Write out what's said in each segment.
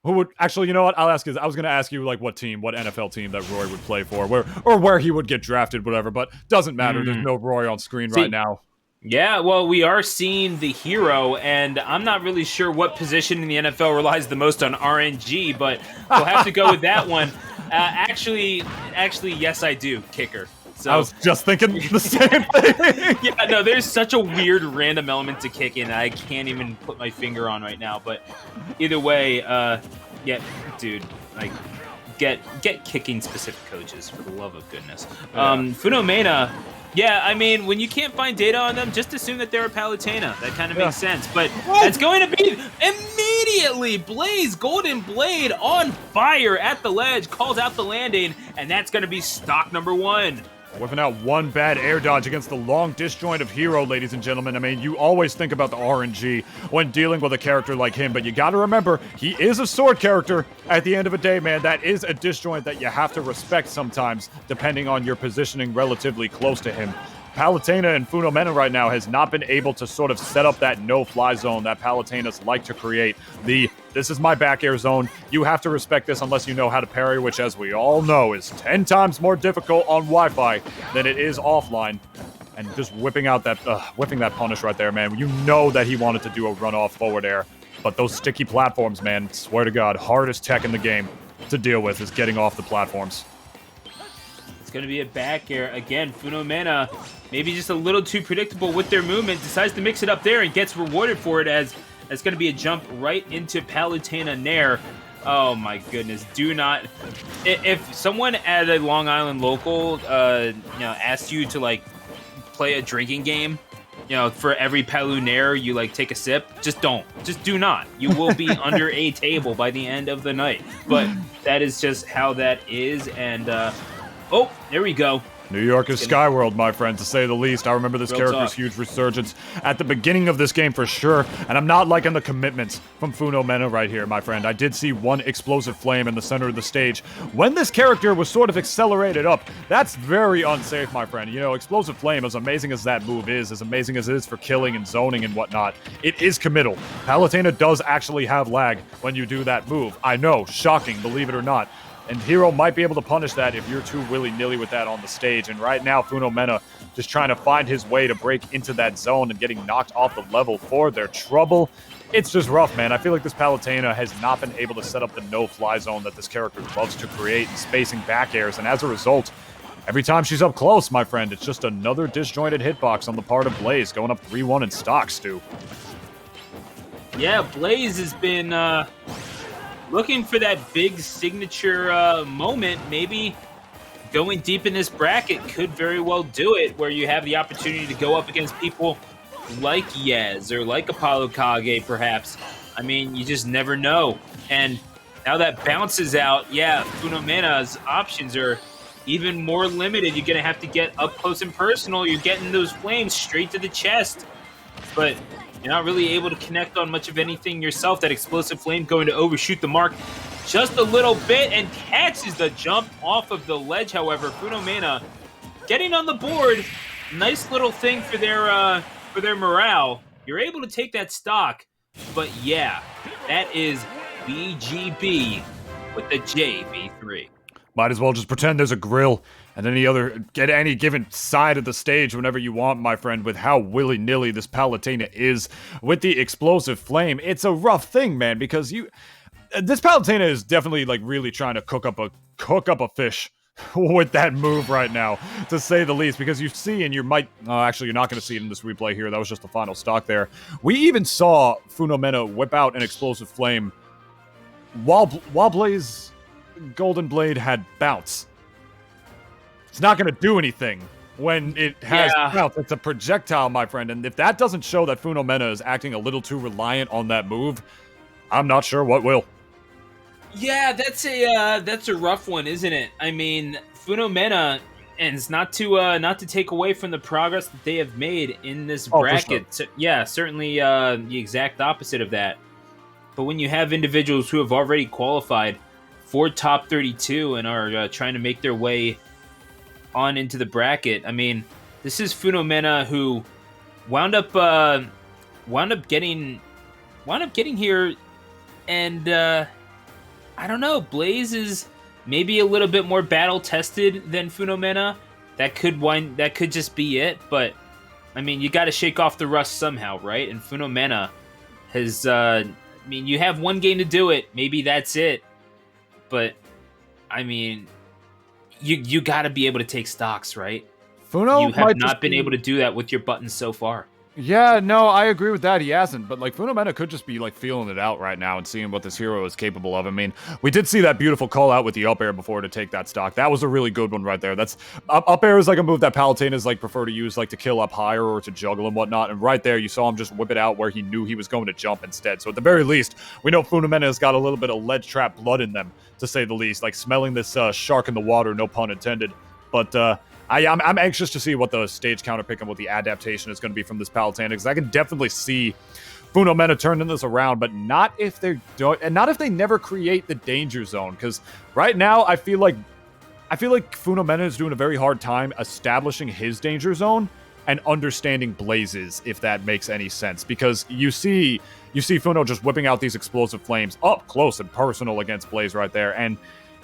Who would actually? You know what? I'll ask you. I was gonna ask you like what NFL team that Roy would play for, where he would get drafted, whatever. But doesn't matter. There's no Roy on screen right now. Yeah, well, we are seeing the hero, and I'm not really sure what position in the NFL relies the most on RNG, but we'll have to go with that one. Actually, yes, I do. Kicker. So, I was just thinking the same thing. Yeah, no, there's such a weird random element to kicking that I can't even put my finger on right now. But either way, yeah, dude, like get kicking specific coaches for the love of goodness. PHUNOMENA, yeah, I mean, when you can't find data on them, just assume that they're a Palutena. That kind of makes sense. But that's going to be immediately Blazegoldenblade on fire at the ledge, calls out the landing, and that's going to be stock number 1. Whipping out one bad air dodge against the long disjoint of hero, ladies and gentlemen. I mean, you always think about the RNG when dealing with a character like him, but you gotta remember, he is a sword character. At the end of the day, man, that is a disjoint that you have to respect sometimes, depending on your positioning relatively close to him. Palutena and PHUNOMENA right now has not been able to sort of set up that no-fly zone that Palutenas like to create. This is my back air zone. You have to respect this unless you know how to parry, which, as we all know, is 10 times more difficult on Wi-Fi than it is offline. And just whipping that punish right there, man. You know that he wanted to do a run-off forward air. But those sticky platforms, man, swear to God, hardest tech in the game to deal with is getting off the platforms. It's going to be a back air. Again, PHUNOMENA, maybe just a little too predictable with their movement, decides to mix it up there and gets rewarded for it as it's going to be a jump right into Palutena Nair. Oh my goodness, do not... If someone at a Long Island local, asked you to, like, play a drinking game, for every Palu Nair you, like, take a sip, just don't. Just do not. You will be under a table by the end of the night. But that is just how that is, and... oh, there we go. New York is Skyworld, my friend, to say the least. I remember this character's huge resurgence at the beginning of this game for sure, and I'm not liking the commitments from PHUNOMENA right here, my friend. I did see one explosive flame in the center of the stage. When this character was sort of accelerated up, that's very unsafe, my friend. Explosive flame, as amazing as that move is, as amazing as it is for killing and zoning and whatnot, it is committal. Palutena does actually have lag when you do that move. I know, shocking, believe it or not. And Hero might be able to punish that if you're too willy-nilly with that on the stage. And right now, PHUNOMENA just trying to find his way to break into that zone and getting knocked off the level for their trouble. It's just rough, man. I feel like this Palutena has not been able to set up the no-fly zone that this character loves to create and spacing back airs. And as a result, every time she's up close, my friend, it's just another disjointed hitbox on the part of Blaze, going up 3-1 in stock, Stu. Yeah, Blaze has been... looking for that big signature moment. Maybe going deep in this bracket could very well do it, where you have the opportunity to go up against people like Yez or like Apollo Kage, perhaps. I mean, you just never know. And now that bounces out, yeah, PHUNOMENA's options are even more limited. You're going to have to get up close and personal. You're getting those flames straight to the chest. But... you're not really able to connect on much of anything yourself. That explosive flame going to overshoot the mark just a little bit and catches the jump off of the ledge. However, PHUNOMENA getting on the board. Nice little thing for their morale. You're able to take that stock. But yeah, that is VGB with the JV3. Might as well just pretend there's a grill and get any given side of the stage whenever you want, my friend, with how willy-nilly this Palutena is with the explosive flame. It's a rough thing, man, because this Palutena is definitely, like, really trying to cook up a fish with that move right now, to say the least, because you see, and you might... actually, you're not going to see it in this replay here. That was just the final stock there. We even saw PHUNOMENA whip out an explosive flame while Blazegoldenblade had bounce. It's not going to do anything when it has bounce. It's a projectile, my friend, and if that doesn't show that PHUNOMENA is acting a little too reliant on that move, I'm not sure what will. Yeah, that's a rough one, isn't it? I mean, PHUNOMENA, and it's not to take away from the progress that they have made in this bracket. Sure. Yeah, certainly the exact opposite of that. But when you have individuals who have already qualified for top 32 and are trying to make their way on into the bracket, I mean, this is PHUNOMENA who wound up getting here, and I don't know. Blaze is maybe a little bit more battle tested than Funomena. That could just be it. But I mean, you got to shake off the rust somehow, right? And Funomena has. I mean, you have one game to do it. Maybe that's it. But I mean, you got to be able to take stocks, right? Funo you have not been able to do that with your buttons so far. Yeah, no, I agree with that. He hasn't, but like Funomena could just be like feeling it out right now and seeing what this hero is capable of. I mean, we did see that beautiful call out with the up air before to take that stock. That was a really good one right there. That's up air is like a move that Palutena's like prefer to use like to kill up higher or to juggle and whatnot. And right there, you saw him just whip it out where he knew he was going to jump instead. So at the very least, we know Funomena has got a little bit of ledge trap blood in them, to say the least. Like smelling this shark in the water, no pun intended. But I'm anxious to see what the stage counter pick and what the adaptation is going to be from this Palutena, because I can definitely see Funomena turning this around, but not if they don't, and not if they never create the danger zone. Because right now, I feel like Funomena is doing a very hard time establishing his danger zone and understanding Blaze's, if that makes any sense. Because you see Funo just whipping out these explosive flames up close and personal against Blaze right there, and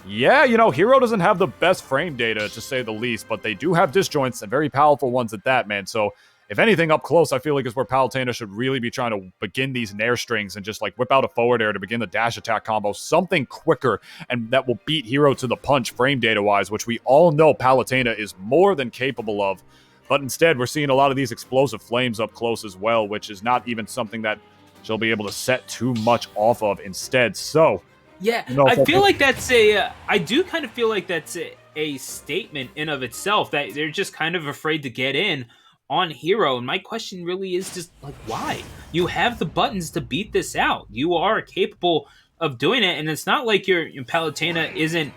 yeah, you know, Hero doesn't have the best frame data, to say the least, but they do have disjoints, and very powerful ones at that, man. So, if anything, up close, I feel like is where Palutena should really be trying to begin these nair strings and just, like, whip out a forward air to begin the dash attack combo. Something quicker, and that will beat Hero to the punch frame data-wise, which we all know Palutena is more than capable of. But instead, we're seeing a lot of these explosive flames up close as well, which is not even something that she'll be able to set too much off of instead. So, yeah, I feel like that's I do kind of feel like that's a statement in of itself, that they're just kind of afraid to get in on Hero. And my question really is just, like, why? You have the buttons to beat this out. You are capable of doing it. And it's not like your Palutena isn't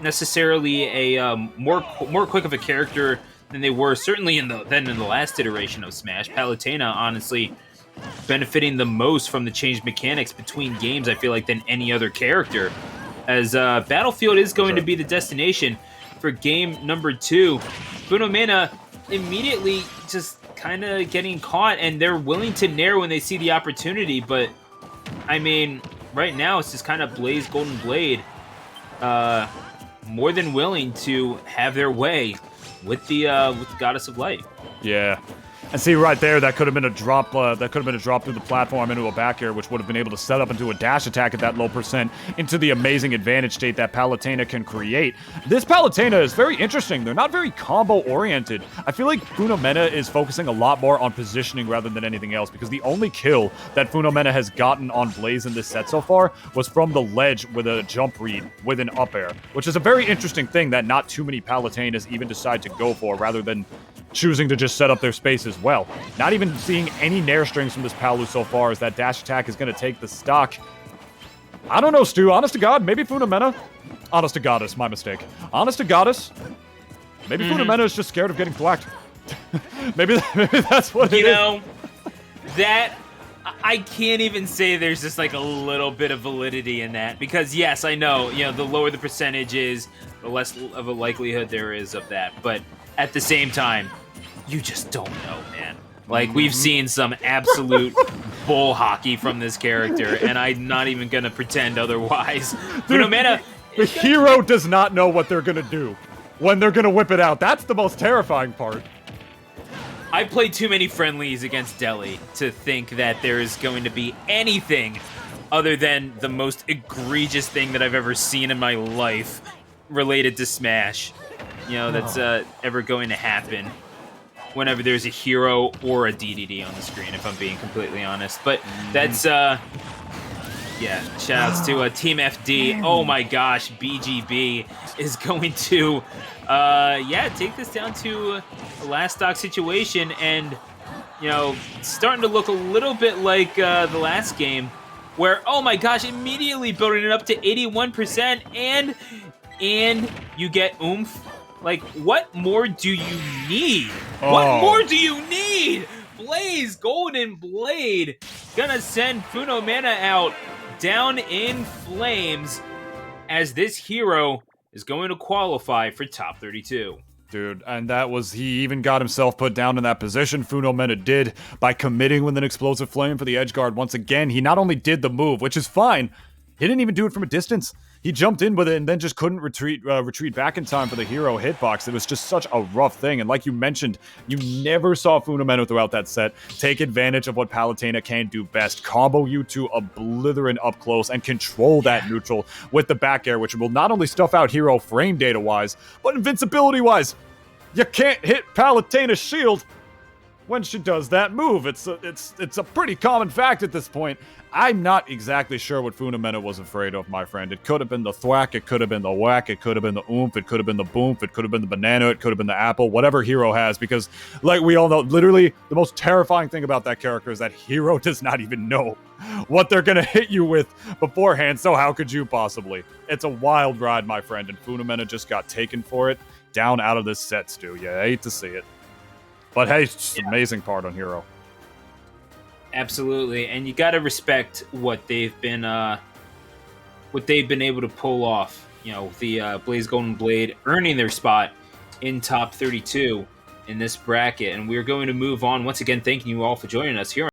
necessarily a more quick of a character than they were, certainly in the last iteration of Smash. Palutena, honestly, benefiting the most from the changed mechanics between games, I feel like, than any other character, as Battlefield is going to be the destination for game number 2. Funomena immediately just kind of getting caught, and they're willing to nair when they see the opportunity, but I mean, right now it's just kind of Blazegoldenblade more than willing to have their way with the Goddess of Light. Yeah. And see, right there, that could have been a drop. That could have been a drop through the platform into a back air, which would have been able to set up into a dash attack at that low percent into the amazing advantage state that Palutena can create. This Palutena is very interesting. They're not very combo-oriented. I feel like Funomena is focusing a lot more on positioning rather than anything else, because the only kill that Funomena has gotten on Blaze in this set so far was from the ledge with a jump read with an up air, which is a very interesting thing that not too many Palutenas even decide to go for, rather than choosing to just set up their space as well. Not even seeing any nair strings from this Palu so far, as that dash attack is going to take the stock. I don't know, Stu. Honest to God, maybe Funomena? Honest to Goddess, my mistake. Honest to Goddess? Maybe Funomena is just scared of getting thwacked. maybe that's what it is. You know, that... I can't even say there's just like a little bit of validity in that, because yes, I know, you know, the lower the percentage is, the less of a likelihood there is of that. But at the same time, you just don't know, man. Like, we've seen some absolute bull hockey from this character, and I'm not even gonna pretend otherwise. Funomena, the hero does not know what they're gonna do when they're gonna whip it out. That's the most terrifying part. I played too many friendlies against Delhi to think that there is going to be anything other than the most egregious thing that I've ever seen in my life related to Smash. You know, that's ever going to happen whenever there's a hero or a DDD on the screen, if I'm being completely honest. But that's, yeah, shoutouts to Team FD. Oh my gosh, BGB is going to, take this down to a last stock situation, and, you know, starting to look a little bit like the last game, where, oh my gosh, immediately building it up to 81%, and you get oomph. Like, what more do you need? Oh. What more do you need? Blazegoldenblade gonna send Funomena out down in flames, as this hero is going to qualify for top 32. Dude, and that was, he even got himself put down in that position, Funomena did, by committing with an explosive flame for the edge guard. Once again, he not only did the move, which is fine, He didn't even do it from a distance. He jumped in with it and then just couldn't retreat back in time for the hero hitbox. It was just such a rough thing. And like you mentioned, you never saw PHUNOMENA throughout that set take advantage of what Palutena can do best. Combo you to obliterate up close and control that neutral with the back air, which will not only stuff out hero frame data-wise, but invincibility-wise. You can't hit Palutena's shield when she does that move. It's a pretty common fact at this point. I'm not exactly sure what PHUNOMENA was afraid of, my friend. It could have been the thwack, it could have been the whack, it could have been the oomph, it could have been the boomf, it could have been the banana, it could have been the apple, whatever Hero has, because like we all know, literally the most terrifying thing about that character is that Hero does not even know what they're gonna hit you with beforehand, so how could you possibly? It's a wild ride, my friend, and PHUNOMENA just got taken for it down out of this set, Stu. You hate to see it. But hey, it's just an amazing part on Hero. Absolutely, and you got to respect what they've been able to pull off. You know, the Blazegoldenblade earning their spot in top 32 in this bracket, and we're going to move on once again. Thanking you all for joining us here.